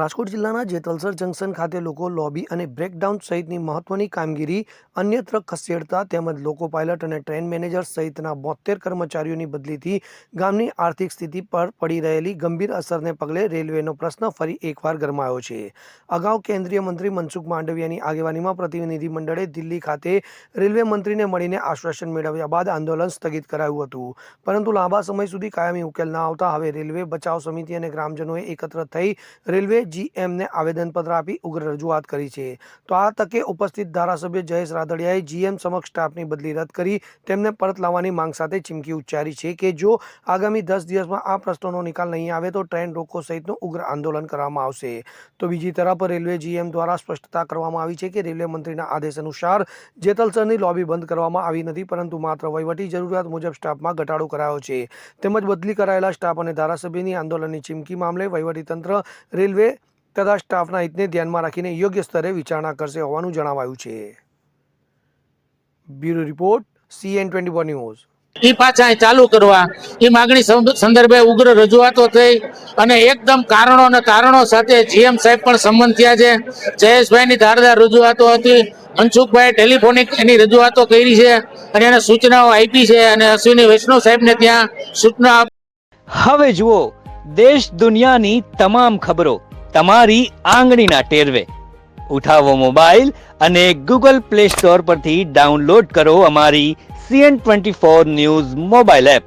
રાજકોટ જિલ્લાના જેતલસર જંકશન ખાતે લોકો લોબી અને બ્રેકડાઉન સહિતની મહત્વની કામગીરી અન્યત્ર ખસેડતા તેમજ લોકો પાયલટ અને ટ્રેન મેનેજર સહિતના 72 કર્મચારીઓની બદલીથી ગામની આર્થિક સ્થિતિ પર પડી રહેલી ગંભીર અસરને પગલે રેલવેનો પ્રશ્ન ફરી એકવાર ગરમાયો છે। અગાઉ કેન્દ્રીય મંત્રી મનસુખ માંડવિયાની આગેવાનીમાં પ્રતિનિધિ મંડળે દિલ્હી ખાતે રેલવે મંત્રીને મળીને આશ્વાસન મેળવ્યા બાદ આંદોલન સ્થગિત કરાયું હતું, પરંતુ લાંબા સમય સુધી કાયમી ઉકેલ ન આવતા હવે રેલવે બચાવ સમિતિ અને ગ્રામજનોએ એકત્ર થઈ રેલવે જીએમને આવેદનપત્ર આપી ઉગ્ર રજૂઆત કરી છે। તો આ તકે ઉપસ્થિત ધારાસભ્ય જયેશ રાદડિયાએ જીએમ સમક્ષ સ્ટાફની બદલી રદ કરી તેમને પરત લાવવાની માંગ સાથે ચીમકી ઉચ્ચારી છે કે જો આગામી 10 દિવસમાં આ પ્રશ્નોનો નિકાલ નહીં આવે તો ટ્રેન રોકો સહિતનું ઉગ્ર આંદોલન કરવામાં આવશે। તો બીજી તરફ રેલવે જીએમ દ્વારા સ્પષ્ટતા કરવામાં આવી છે કે રેલવે મંત્રીના આદેશ અનુસાર જેતલસરની લોબી બંધ કરવામાં આવી નથી, પરંતુ માત્ર વહીવટી જરૂરિયાત મુજબ સ્ટાફમાં ઘટાડો કરાયો છે। તેમજ બદલી કરાયેલા સ્ટાફ અને ધારાસભ્યની આંદોલનની ચીમકી મામલે વહીવટીતંત્ર રેલવે તથા સ્ટાફના હિતને ધ્યાનમાં રાખીને યોગ્ય સ્તરે વિચારણા કરશે હોવાનું જણાવાયું છે। Bureau report CN24 news. એ પાછા ચાલુ કરવા એ માગણી સંદર્ભે ઉગ્ર રજૂઆતો થઈ અને એકદમ કારણો અને તારણો સાથે જીએમ સાહેબ પણ સંમત થયા છે। જયેશભાઈની ધારદાર રજૂઆતો હતી, મનસુખભાઈ ટેલિફોનિક એની રજૂઆતો કરી છે અને એને સૂચનાઓ આપી છે અને અશ્વિની વૈષ્ણવ સાહેબને ત્યાં સૂચના હવે જુઓ દેશ દુનિયાની તમામ ખબરો તમારી આંગળીના ટેરવે। ઉઠાવો મોબાઈલ અને ગૂગલ પ્લે સ્ટોર પરથી ડાઉનલોડ કરો અમારી CN24 ન્યૂઝ મોબાઈલ એપ।